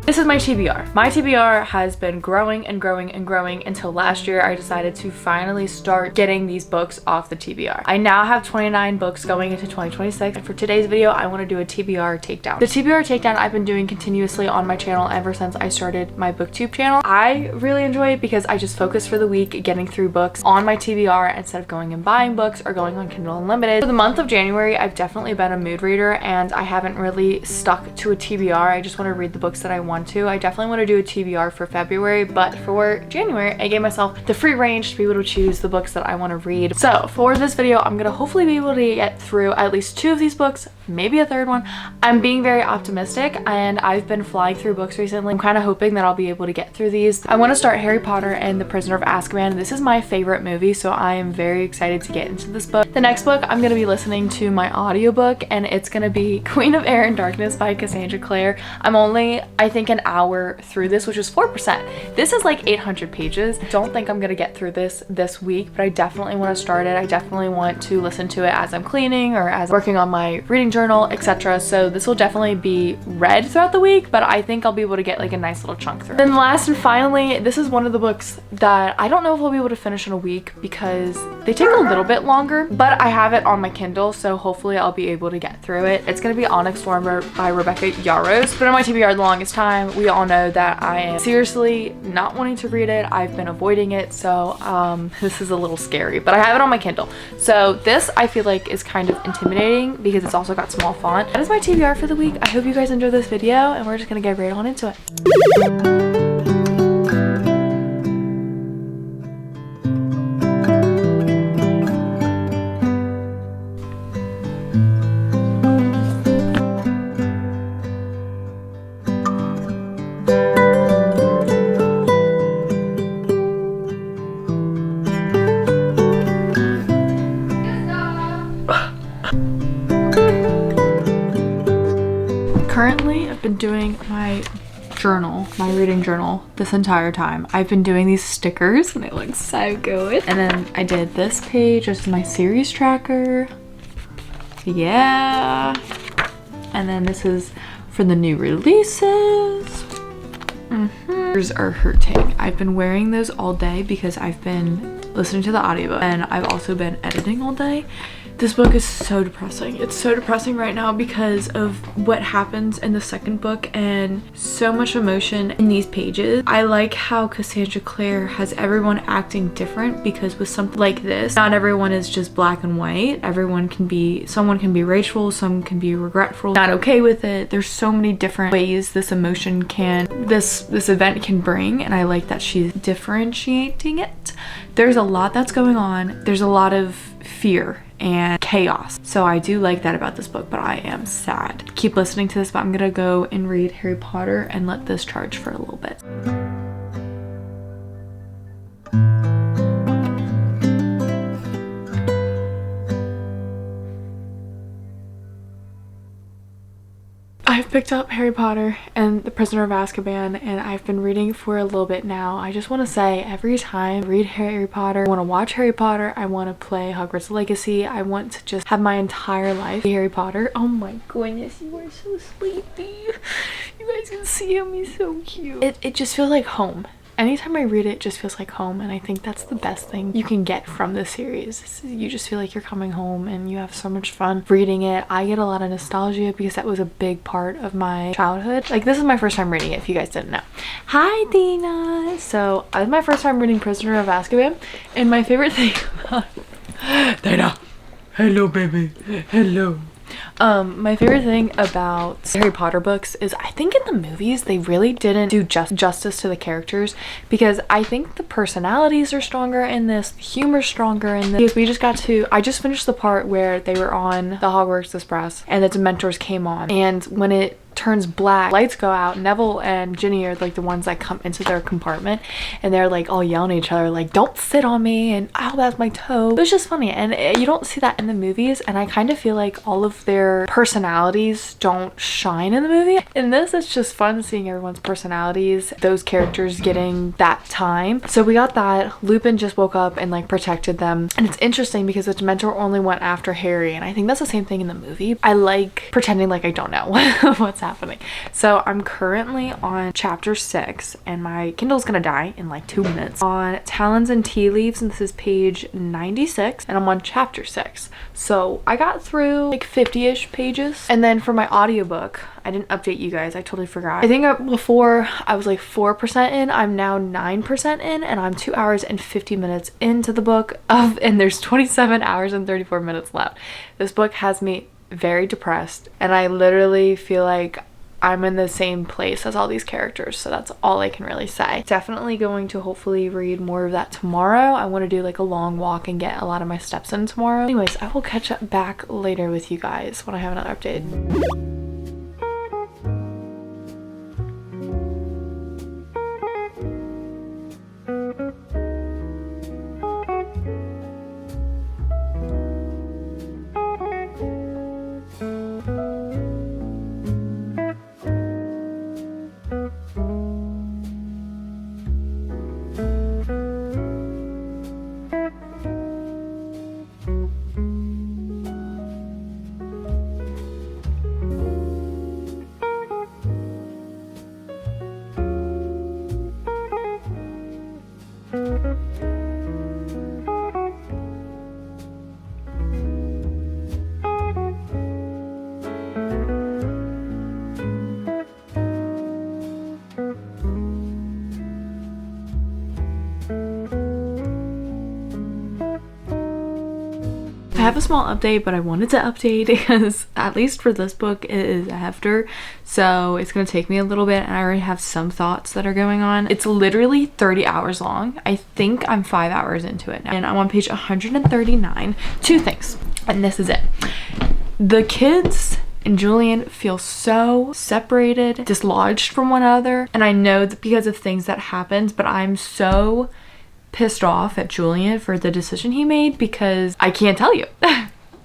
This is my TBR. My TBR has been growing and growing and growing until last year I decided to finally start getting these books off the TBR. I now have 29 books going into 2026, and for today's video I want to do a TBR takedown. The TBR takedown I've been doing continuously on my channel ever since I started my booktube channel. I really enjoy it because I just focus for the week getting through books on my TBR instead of going and buying books or going on Kindle Unlimited. For the month of January I've definitely been a mood reader and I haven't really stuck to a TBR. I just want to read the books that I want to. I definitely want to do a TBR for February, but for January I gave myself the free range to be able to choose the books that I want to read. So for this video I'm gonna hopefully be able to get through at least 2 of these books, maybe a 3rd one. I'm being very optimistic and I've been flying through books recently. I'm kind of hoping that I'll be able to get through these. I want to start Harry Potter and the Prisoner of Azkaban. This is my favorite movie, so I am very excited to get into this book. The next book I'm going to be listening to my audiobook, and it's going to be Queen of Air and Darkness by Cassandra Clare. I'm only, I think, an hour through this, which is 4%. This is like 800 pages. Don't think I'm going to get through this week, but I definitely want to start it. I definitely want to listen to it as I'm cleaning or as working on my reading journal, etc. So this will definitely be read throughout the week, but I think I'll be able to get like a nice little chunk through. Then last and finally, this is one of the books that I don't know if I'll be able to finish in a week because they take a little bit longer, but I have it on my Kindle, so hopefully I'll be able to get through it. It's going to be Onyx Storm by Rebecca Yarros. But on my TBR the longest time, we all know that I am seriously not wanting to read it. I've been avoiding it, so this is a little scary, but I have it on my Kindle. So this I feel like is kind of intimidating because it's also got small font. That is my TBR for the week. I hope you guys enjoyed this video, and we're just gonna get right on into it. Currently, I've been doing my journal, my reading journal, this entire time. I've been doing these stickers and they look so good. And then I did this page as my series tracker. Yeah. And then this is for the new releases. Ears are hurting. I've been wearing those all day because I've been listening to the audiobook and I've also been editing all day. This book is so depressing. It's so depressing right now because of what happens in the 2nd book and so much emotion in these pages. I like how Cassandra Clare has everyone acting different because with something like this, not everyone is just black and white. Someone can be rageful, some can be regretful, not okay with it. There's so many different ways this emotion this event can bring, and I like that she's differentiating it. There's a lot that's going on. There's a lot of fear and chaos. So I do like that about this book, but I am sad. Keep listening to this, but I'm gonna go and read Harry Potter and let this charge for a little bit. I've picked up Harry Potter and the Prisoner of Azkaban, and I've been reading for a little bit now. I just want to say, every time I read Harry Potter, I want to watch Harry Potter, I want to play Hogwarts Legacy, I want to just have my entire life be Harry Potter. Oh my goodness, you are so sleepy. You guys can see him, he's so cute. It just feels like home. Anytime I read it, it just feels like home, and I think that's the best thing you can get from this series. You just feel like you're coming home and you have so much fun reading it. I get a lot of nostalgia because that was a big part of my childhood. Like, this is my first time reading it, if you guys didn't know. Hi, Dina! So, it was my first time reading Prisoner of Azkaban, and my favorite thing about Dina! Hello, baby! Hello! My favorite thing about Harry Potter books is I think in the movies they really didn't do justice to the characters, because I think the personalities are stronger in this, the humor's stronger in this. I just finished the part where they were on the Hogwarts Express and the Dementors came on, and when it turns black, lights go out, Neville and Ginny are like the ones that come into their compartment and they're like all yelling at each other like, don't sit on me, and oh, that's my toe. It was just funny, and you don't see that in the movies, and I kind of feel like all of their personalities don't shine in the movie. In this, it's just fun seeing everyone's personalities, those characters getting that time. So we got that. Lupin just woke up and like protected them, and it's interesting because the Dementor only went after Harry, and I think that's the same thing in the movie. I like pretending like I don't know what's happening. So I'm currently on chapter 6 and my Kindle's gonna die in like 2 minutes. On Talons and Tea Leaves, and this is page 96, and I'm on chapter 6. So I got through like 50-ish pages. And then for my audiobook, I didn't update you guys, I totally forgot. I think before I was like 4% in, I'm now 9% in, and I'm 2 hours and 50 minutes into the book and there's 27 hours and 34 minutes left. This book has me very depressed, and I literally feel like I'm in the same place as all these characters, so that's all I can really say. Definitely going to hopefully read more of that tomorrow. I want to do like a long walk and get a lot of my steps in tomorrow. Anyways, I will catch up back later with you guys when I have another update. I have a small update, but I wanted to update because at least for this book it is a hefter, so it's gonna take me a little bit, and I already have some thoughts that are going on. It's literally 30 hours long. I think I'm 5 hours into it now, and I'm on page 139. 2 things, and this is it. The kids and Julian feel so separated, dislodged from one another, and I know that because of things that happened, but I'm so pissed off at Julian for the decision he made because I can't tell you.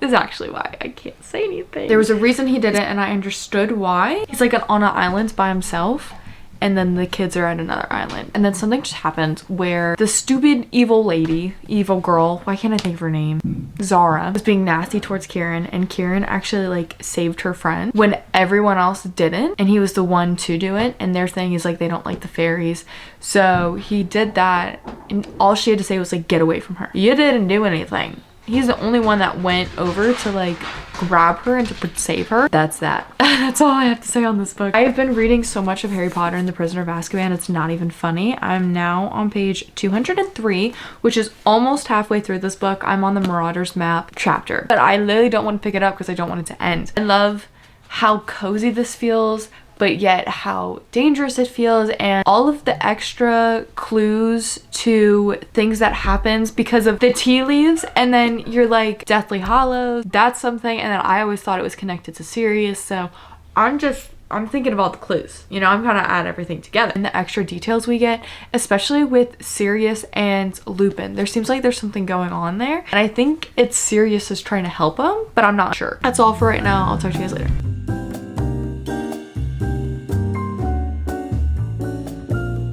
Is actually why I can't say anything. There was a reason he did it, and I understood why. He's like on an island by himself, and then the kids are at another island, and then something just happened where the stupid evil lady, evil girl, why can't I think of her name, Zara, was being nasty towards Kieran, and Kieran actually like saved her friend when everyone else didn't, and he was the one to do it. And their thing is like they don't like the fairies, so he did that, and all she had to say was like, get away from her. You didn't do anything. He's the only one that went over to like grab her and to save her. That's that. That's all I have to say on this book. I have been reading so much of Harry Potter and the Prisoner of Azkaban, it's not even funny. I'm now on page 203, which is almost halfway through this book. I'm on the Marauders map chapter, but I literally don't want to pick it up because I don't want it to end. I love how cozy this feels, but yet how dangerous it feels, and all of the extra clues to things that happens because of the tea leaves. And then you're like, Deathly Hallows, that's something, and then I always thought it was connected to Sirius, so I'm thinking about the clues, you know, I'm kind of add everything together. And the extra details we get, especially with Sirius and Lupin, there seems like there's something going on there, and I think it's Sirius is trying to help him, but I'm not sure. That's all for right now. I'll talk to you guys later.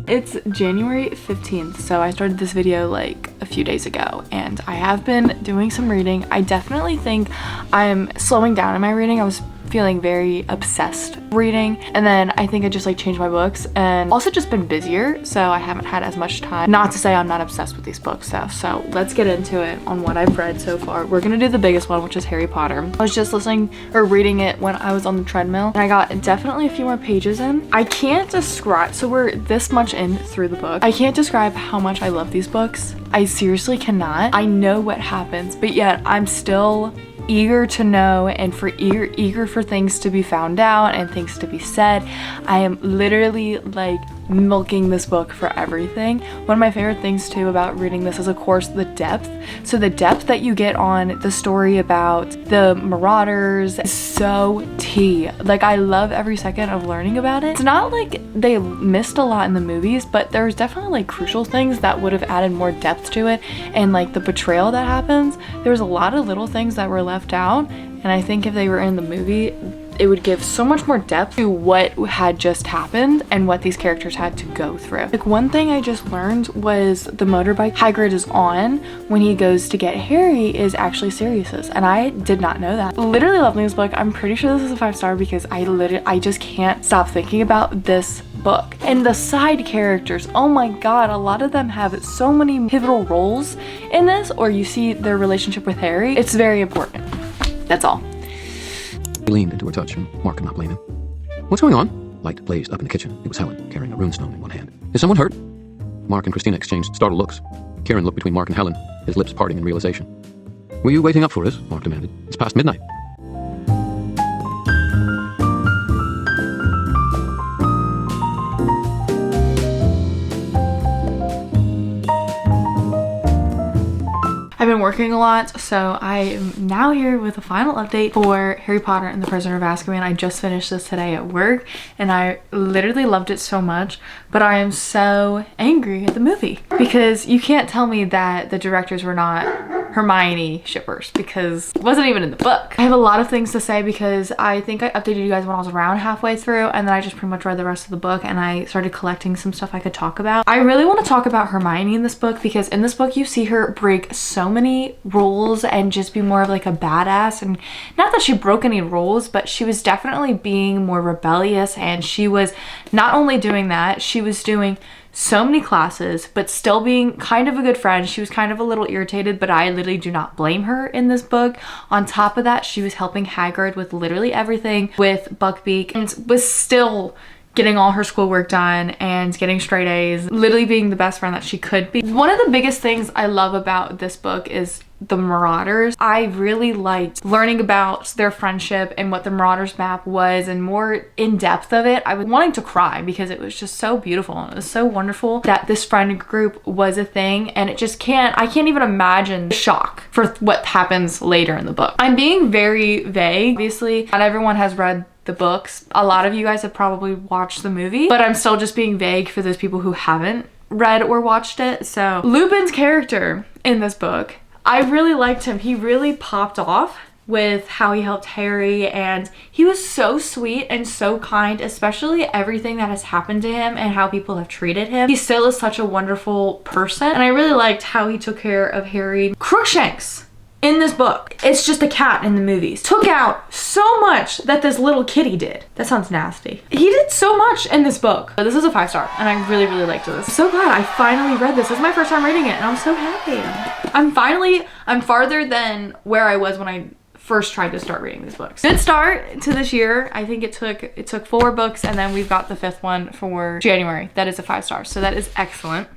It's January 15th, so I started this video like a few days ago, and I have been doing some reading. I definitely think I'm slowing down in my reading. I was feeling very obsessed reading, and then I think I just like changed my books, and also just been busier, so I haven't had as much time. Not to say I'm not obsessed with these books though, so let's get into it on what I've read so far. We're gonna do the biggest one, which is Harry Potter. I was just listening or reading it when I was on the treadmill, and I got definitely a few more pages in. I can't describe, so we're this much in through the book. I can't describe how much I love these books. I seriously cannot. I know what happens, but yet I'm still eager to know, and for eager for things to be found out and things to be said. I am literally like milking this book for everything. One of my favorite things too about reading this is of course the depth. So the depth that you get on the story about the Marauders is so tea. Like I love every second of learning about it. It's not like they missed a lot in the movies, but there's definitely like crucial things that would have added more depth to it, and like the betrayal that happens, there's a lot of little things that were left out, and I think if they were in the movie it would give so much more depth to what had just happened and what these characters had to go through. Like, one thing I just learned was the motorbike Hagrid is on when he goes to get Harry is actually Sirius's, and I did not know that. Literally loving this book. I'm pretty sure this is a 5-star because I just can't stop thinking about this book. And the side characters, oh my god, a lot of them have so many pivotal roles in this, or you see their relationship with Harry. It's very important. That's all. He leaned into her touch, and Mark could not blame him. What's going on? Light blazed up in the kitchen. It was Helen, carrying a runestone in one hand. Is someone hurt? Mark and Christina exchanged startled looks. Kieran looked between Mark and Helen, his lips parting in realization. Were you waiting up for us? Mark demanded. It's past midnight. I've been working a lot, so I am now here with a final update for Harry Potter and the Prisoner of Azkaban. I just finished this today at work, and I literally loved it so much, but I am so angry at the movie because you can't tell me that the directors were not Hermione shippers, because it wasn't even in the book. I have a lot of things to say because I think I updated you guys when I was around halfway through, and then I just pretty much read the rest of the book and I started collecting some stuff I could talk about. I really want to talk about Hermione in this book because in this book you see her break so many rules and just be more of like a badass, and not that she broke any rules, but she was definitely being more rebellious, and she was not only doing that, she was doing so many classes but still being kind of a good friend. She was kind of a little irritated, but I literally do not blame her in this book. On top of that, she was helping Hagrid with literally everything with Buckbeak and was still getting all her schoolwork done and getting straight A's, literally being the best friend that she could be. One of the biggest things I love about this book is the Marauders. I really liked learning about their friendship and what the Marauders map was, and more in depth of it. I was wanting to cry because it was just so beautiful, and it was so wonderful that this friend group was a thing, and I can't even imagine the shock for what happens later in the book. I'm being very vague. Obviously, not everyone has read the books. A lot of you guys have probably watched the movie, but I'm still just being vague for those people who haven't read or watched it. So Lupin's character in this book, I really liked him. He really popped off with how he helped Harry, and he was so sweet and so kind, especially everything that has happened to him and how people have treated him. He still is such a wonderful person, and I really liked how he took care of Harry. Crookshanks in this book, it's just a cat in the movies, took out so much that this little kitty did. That sounds nasty. He did so much in this book. This is a 5-star, and I really, really liked this. I'm so glad I finally read this. This is my first time reading it, and I'm so happy. I'm farther than where I was when I first tried to start reading these books. Good start to this year. I think it took 4 books, and then we've got the 5th one for January. That is a 5-star, so that is excellent.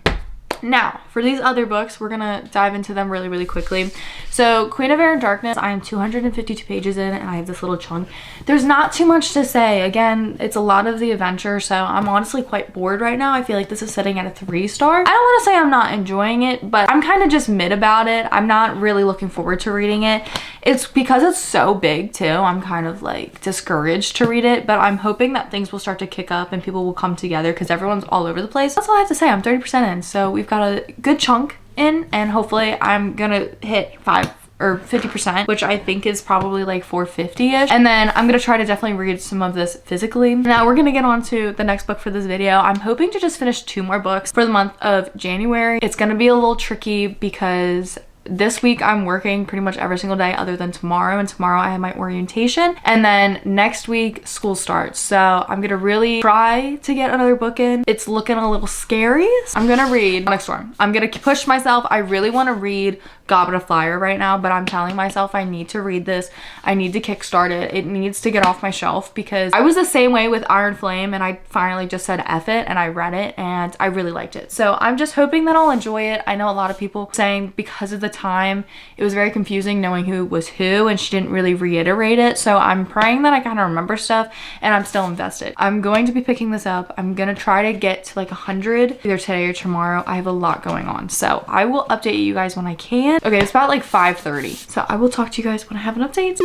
Now, for these other books, we're gonna dive into them really, really quickly. So, Queen of Air and Darkness, I am 252 pages in, and I have this little chunk. There's not too much to say. Again, it's a lot of the adventure, so I'm honestly quite bored right now. I feel like this is sitting at a 3-star. I don't want to say I'm not enjoying it, but I'm kind of just mid about it. I'm not really looking forward to reading it. It's because it's so big, too. I'm kind of like discouraged to read it, but I'm hoping that things will start to kick up and people will come together because everyone's all over the place. That's all I have to say. I'm 30% in, so we've got a good chunk in, and hopefully I'm gonna hit 5 or 50%, which I think is probably like 450-ish. And then I'm gonna try to definitely read some of this physically. Now we're gonna get on to the next book for this video. I'm hoping to just finish 2 more books for the month of January. It's gonna be a little tricky because this week I'm working pretty much every single day other than tomorrow, and tomorrow I have my orientation, and then next week school starts. So I'm gonna really try to get another book in. It's looking a little scary. I'm gonna read Sonic Storm. I'm gonna push myself. I really want to read Goblet of Fire right now, but I'm telling myself I need to read this. I need to kickstart it. It needs to get off my shelf because I was the same way with Iron Flame, and I finally just said F it, and I read it and I really liked it. So I'm just hoping that I'll enjoy it. I know a lot of people saying because of the time it was very confusing knowing who was who, and she didn't really reiterate it. So I'm praying that I kind of remember stuff, and I'm still invested. I'm going to be picking this up. I'm gonna try to get to like 100 either today or tomorrow. I have a lot going on, so I will update you guys when I can. Okay, it's about like 5:30, so I will talk to you guys when I have an update.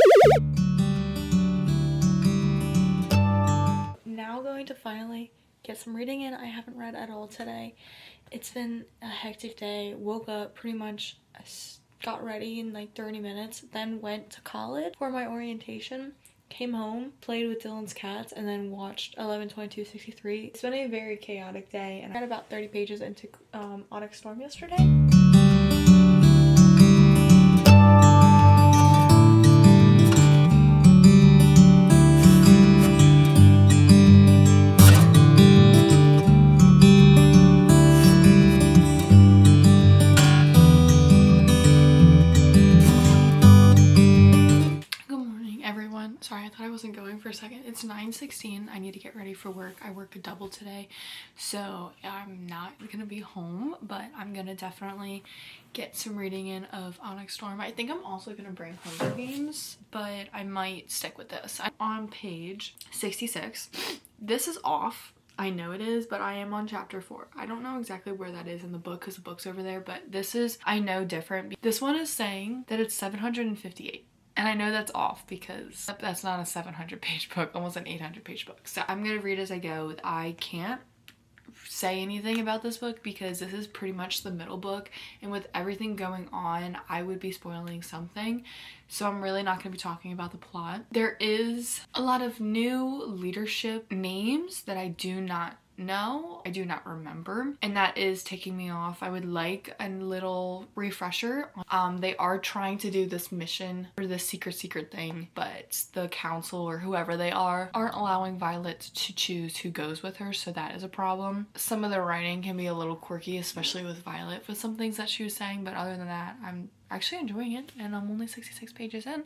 Now going to finally get some reading in. I haven't read at all today. It's been a hectic day. Woke up pretty much, got ready in like 30 minutes, then went to college for my orientation. came home, played with Dylan's cats, and then watched 11/22/63. It's been a very chaotic day, and I got about 30 pages into Onyx Storm yesterday. Sorry, I thought I wasn't going for a second. It's 9:16. I need to get ready for work. I work a double today, so I'm not gonna be home, but I'm gonna definitely get some reading in of Onyx Storm. I think I'm also gonna bring Hunger Games, but I might stick with this. I'm on page 66. This is off. I know it is, but I am on chapter 4. I don't know exactly where that is in the book because the book's over there, but this is, I know, different. This one is saying that it's 758. And I know that's off because that's not a 700-page book, almost an 800-page book. So I'm gonna read as I go. I can't say anything about this book because this is pretty much the middle book, and with everything going on, I would be spoiling something. So I'm really not gonna be talking about the plot. There is a lot of new leadership names that I do not know, I do not remember, and that is taking me off. I would like a little refresher. They are trying to do this mission or this secret thing, but the council or whoever they aren't allowing Violet to choose who goes with her, so that is a problem. Some of the writing can be a little quirky, especially with Violet with some things that she was saying, but other than that, I'm actually enjoying it, and I'm only 66 pages in.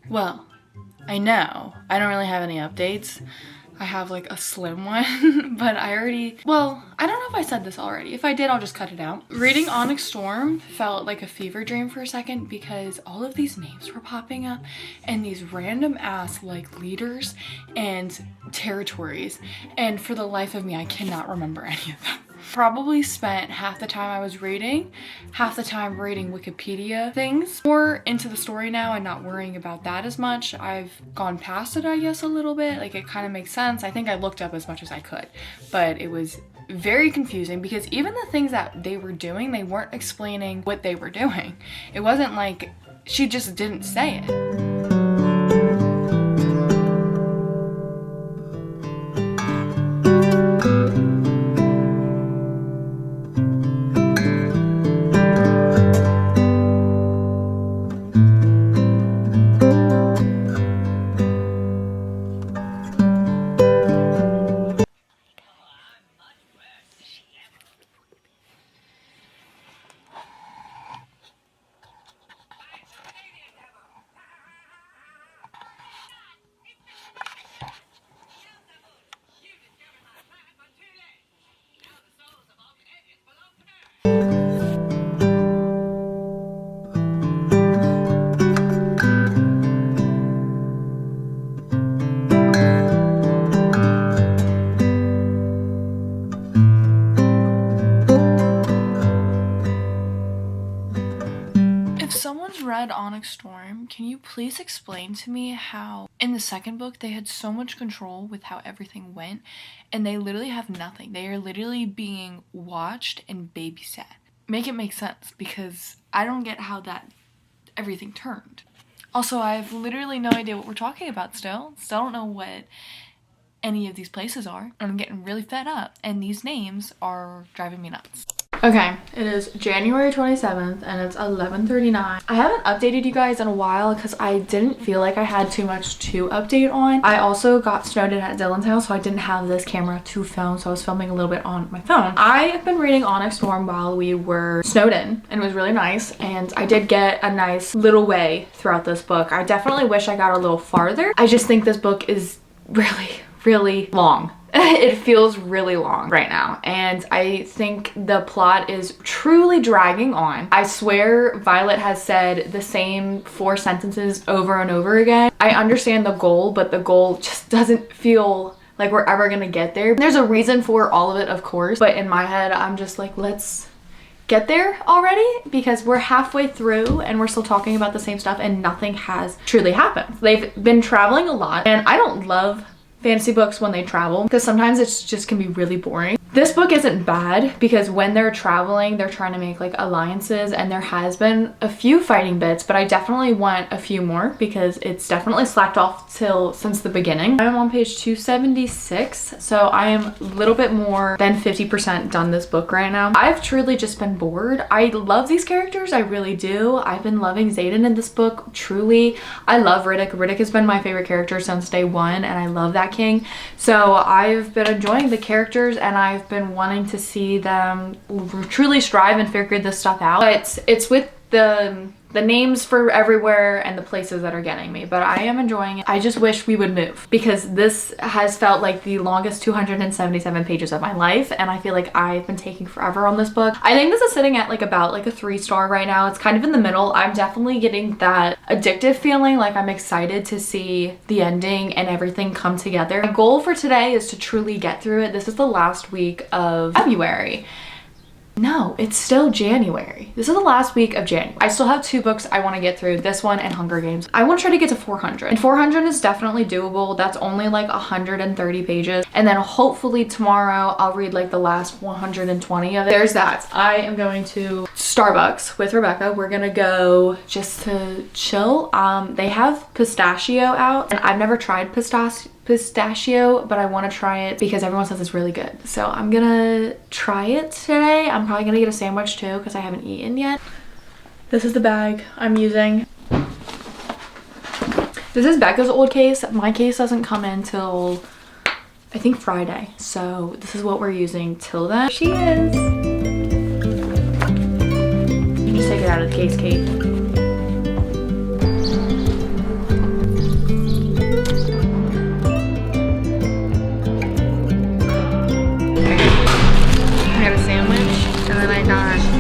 Well, I know I don't really have any updates. I have like a slim one, but I don't know if I said this already. If I did, I'll just cut it out. Reading Onyx Storm felt like a fever dream for a second because all of these names were popping up and these random ass like leaders and territories, and for the life of me, I cannot remember any of them. Probably spent half the time I was reading, half the time reading Wikipedia things. More into the story now and not worrying about that as much. I've gone past it, I guess, a little bit. Like, it kind of makes sense. I think I looked up as much as I could, but it was very confusing because even the things that they were doing, they weren't explaining what they were doing. It wasn't like she just didn't say it. Read Onyx Storm, can you please explain to me how in the second book they had so much control with how everything went, and they literally have nothing? They are literally being watched and babysat. Make it make sense, because I don't get how that everything turned. Also, I have literally no idea what we're talking about still don't know what any of these places are. I'm getting really fed up, and these names are driving me nuts. Okay, it is January 27th and it's 11:39. I haven't updated you guys in a while because I didn't feel like I had too much to update on. I also got snowed in at Dylan's house, so I didn't have this camera to film, so I was filming a little bit on my phone. I have been reading Onyx Storm while we were snowed in, and it was really nice, and I did get a nice little way throughout this book. I definitely wish I got a little farther. I just think this book is really long. It feels really long right now, and I think the plot is truly dragging on. I swear Violet has said the same 4 sentences over and over again. I understand the goal, but the goal just doesn't feel like we're ever gonna get there. There's a reason for all of it, of course, but in my head I'm just like, let's get there already, because we're halfway through and we're still talking about the same stuff and nothing has truly happened. They've been traveling a lot, and I don't love fantasy books when they travel, because sometimes it's just can be really boring. This book isn't bad because when they're traveling, they're trying to make like alliances, and there has been a few fighting bits, but I definitely want a few more because it's definitely slacked off since the beginning. I'm on page 276, so I am a little bit more than 50% done this book right now. I've truly just been bored. I love these characters, I really do. I've been loving Xaden in this book, truly. I love Riddick. Riddick has been my favorite character since day one, and I love that king. So I've been enjoying the characters, and I've been wanting to see them truly strive and figure this stuff out. But it's with the names for everywhere and the places that are getting me, but I am enjoying it. I just wish we would move because this has felt like the longest 277 pages of my life, and I feel like I've been taking forever on this book. I think this is sitting at about a 3-star right now. It's kind of in the middle. I'm definitely getting that addictive feeling, like I'm excited to see the ending and everything come together. My goal for today is to truly get through it. This is the last week of February. No, it's still January. This is the last week of January. I still have 2 books I want to get through, this one and Hunger Games. I want to try to get to 400. And 400 is definitely doable. That's only 130 pages. And then hopefully tomorrow I'll read the last 120 of it. There's that. I am going to Starbucks with Rebecca. We're gonna go just to chill. They have pistachio out, and I've never tried pistachio, but I want to try it because everyone says it's really good. So I'm gonna try it today. I'm probably gonna get a sandwich too because I haven't eaten yet. This is the bag I'm using. This is Becca's old case. My case doesn't come in till I think Friday. So this is what we're using till then. She is. You can just take it out of the case, Kate.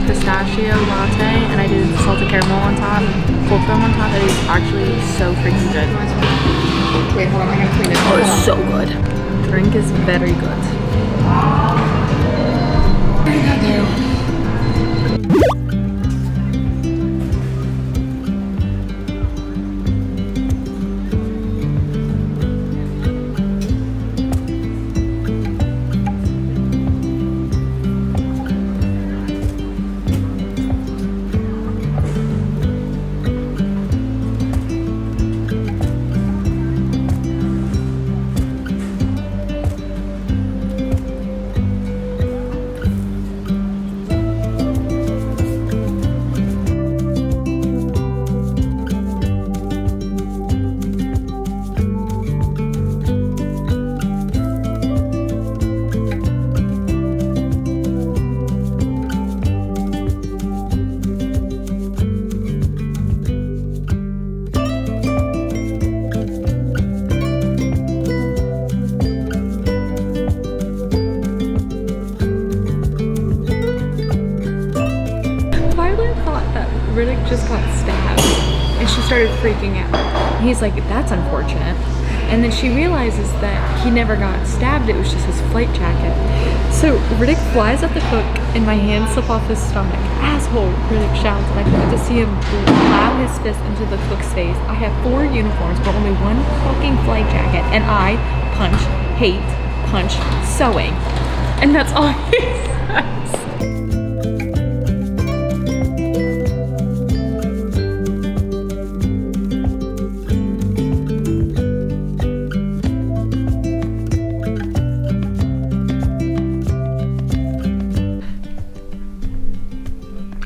Pistachio latte, and I did salted caramel on top, cold foam on top. That is actually so freaking good. Wait, hold on, I'm gonna clean it. Oh, it's so good. The drink is very good. Riddick just got stabbed and she started freaking out. He's like, that's unfortunate. And then she realizes that he never got stabbed, it was just his flight jacket. So Riddick flies at the cook and my hands slip off his stomach. Asshole, Riddick shouts, and I can just see him plow his fist into the cook's face. I have 4 uniforms but only 1 fucking flight jacket, and I punch, hate, punch, sewing. And that's all he says.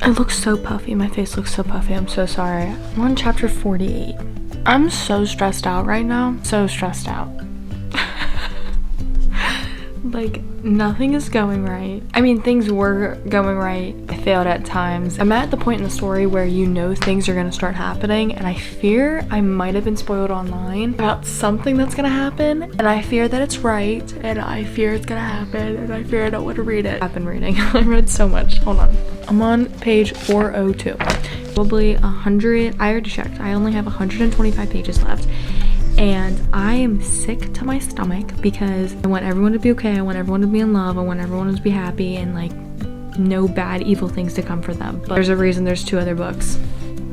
I look so puffy. My face looks so puffy. I'm so sorry. I'm on chapter 48. I'm so stressed out right now. So stressed out. Like, nothing is going right. I mean, things were going right. I failed at times. I'm at the point in the story where you know things are gonna start happening, and I fear I might have been spoiled online about something that's gonna happen, and I fear that it's right, and I fear it's gonna happen, and I fear I don't want to read it. I've been reading. I read so much. Hold on. I'm on page 402. Probably 100. I already checked. I only have 125 pages left. And I am sick to my stomach because I want everyone to be okay. I want everyone to be in love. I want everyone to be happy and like no bad evil things to come for them. But there's a reason there's 2 other books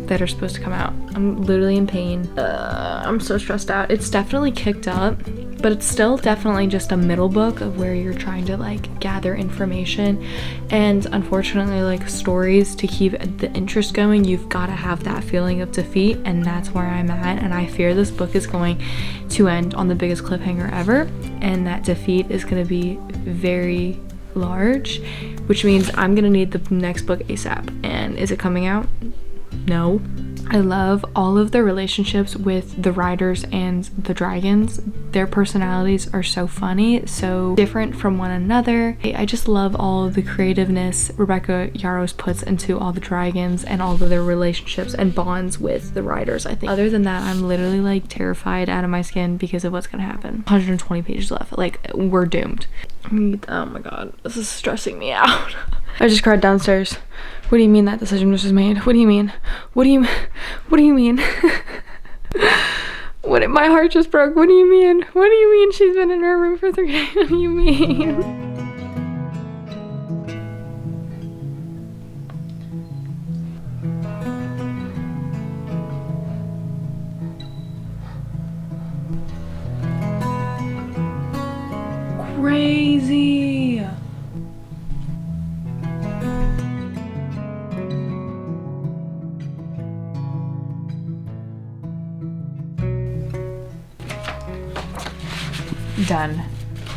that are supposed to come out. I'm literally in pain. I'm so stressed out. It's definitely kicked up but it's still definitely just a middle book of where you're trying to like gather information. And unfortunately, like stories, to keep the interest going, you've got to have that feeling of defeat, and that's where I'm at. And I fear this book is going to end on the biggest cliffhanger ever, and that defeat is going to be very large, which means I'm gonna need the next book ASAP. And is it coming out? No. I love all of the relationships with the riders and the dragons. Their personalities are so funny, so different from one another. I just love all of the creativeness Rebecca Yarros puts into all the dragons and all of their relationships and bonds with the riders, I think. Other than that, I'm literally like terrified out of my skin because of what's gonna happen. 120 pages left. Like, we're doomed. Oh my god, this is stressing me out. I just cried downstairs. What do you mean that decision was just made? What do you mean? What do you mean? My heart just broke. What do you mean? What do you mean she's been in her room for 3 days? What do you mean? Crazy. Done.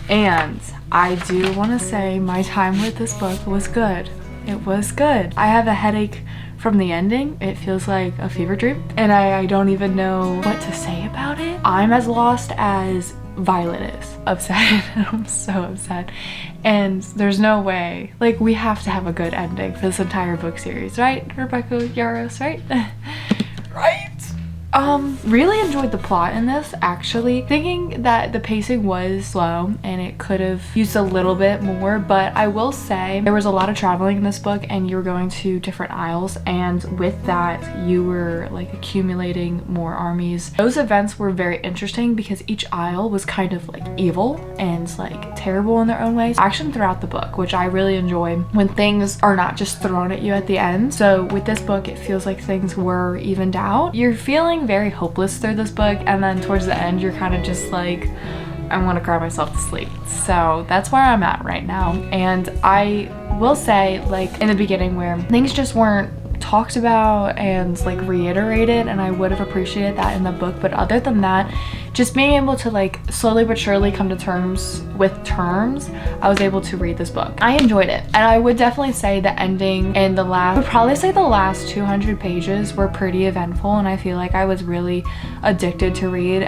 And I do want to say my time with this book was good. It was good. I have a headache from the ending. It feels like a fever dream, and I don't even know what to say about it. I'm as lost as Violet is. Upset. I'm so upset. And there's no way. Like, we have to have a good ending for this entire book series, right, Rebecca Yarros, right? Right? Really enjoyed the plot in this, actually. Thinking that the pacing was slow and it could have used a little bit more, but I will say there was a lot of traveling in this book, and you were going to different isles, and with that you were like accumulating more armies. Those events were very interesting because each isle was kind of like evil and like terrible in their own ways. Action throughout the book, which I really enjoy when things are not just thrown at you at the end. So with this book, it feels like things were evened out. You're feeling very hopeless through this book, and then towards the end you're kind of just like, I want to cry myself to sleep. So that's where I'm at right now. And I will say, like in the beginning where things just weren't talked about and like reiterated, and I would have appreciated that in the book, but other than that, just being able to like slowly but surely come to terms with terms, I was able to read this book. I enjoyed it, and I would definitely say the ending and the last 200 pages were pretty eventful, and I feel like I was really addicted to read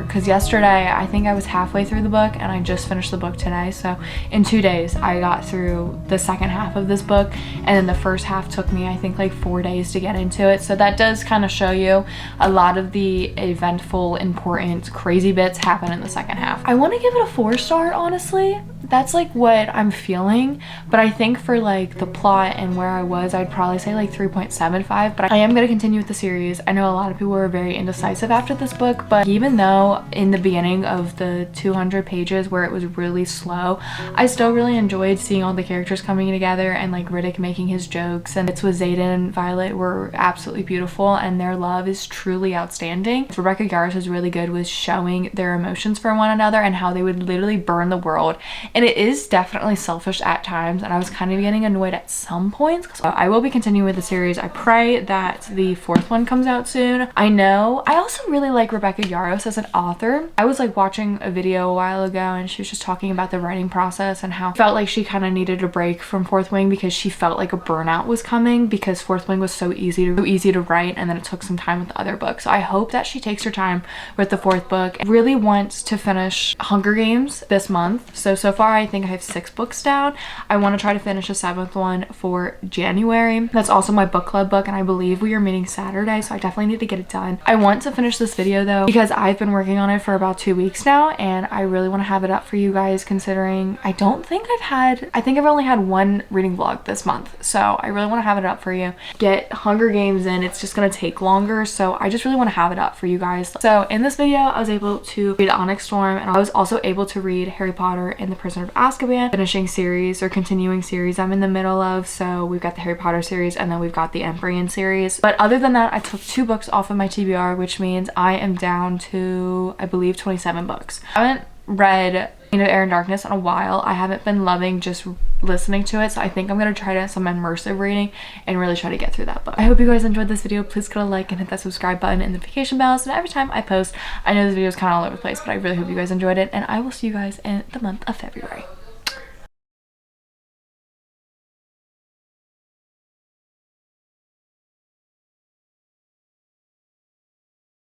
because yesterday I think I was halfway through the book, and I just finished the book today. So in 2 days I got through the second half of this book, and then the first half took me I think like 4 days to get into it. So that does kind of show you a lot of the eventful, important, crazy bits happen in the second half. I want to give it a 4-star, honestly. That's like what I'm feeling, but I think for like the plot and where I was, I'd probably say like 3.75, but I am going to continue with the series. I know a lot of people were very indecisive after this book, but even though in the beginning of the 200 pages where it was really slow, I still really enjoyed seeing all the characters coming together and like Riddick making his jokes, and it's with Xaden and Violet were absolutely beautiful, and their love is truly outstanding. Rebecca Yarros is really good with showing their emotions for one another and how they would literally burn the world. And it is definitely selfish at times, and I was kind of getting annoyed at some points. So I will be continuing with the series. I pray that the 4th one comes out soon. I also really like Rebecca Yarros as an author. I was like watching a video a while ago, and she was just talking about the writing process and how it felt like she kind of needed a break from 4th Wing because she felt like a burnout was coming because 4th Wing was so easy to write, and then it took some time with the other books. So I hope that she takes her time with the 4th book. I really want to finish Hunger Games this month. So far I think I have 6 books down. I want to try to finish a 7th one for January. That's also my book club book, and I believe we are meeting Saturday, so I definitely need to get it done. I want to finish this video though because I've been working on it for about 2 weeks now, and I really want to have it up for you guys, considering I think I've only had 1 reading vlog this month, so I really want to have it up for you. Get Hunger Games in, it's just gonna take longer, so I just really want to have it up for you guys. So in this video I was able to read Onyx Storm, and I was also able to read Harry Potter and the Prisoner of Azkaban, finishing series or continuing series I'm in the middle of. So we've got the Harry Potter series, and then we've got the Embrian series. But other than that, I took 2 books off of my TBR, which means I am down to, I believe, 27 books. I haven't read Air and Darkness in a while. I haven't been loving just listening to it, so I think I'm gonna try to some immersive reading and really try to get through that book. I hope you guys enjoyed this video. Please go to like and hit that subscribe button and the notification bell so that every time I post, I know this video is kind of all over the place, but I really hope you guys enjoyed it, and I will see you guys in the month of February.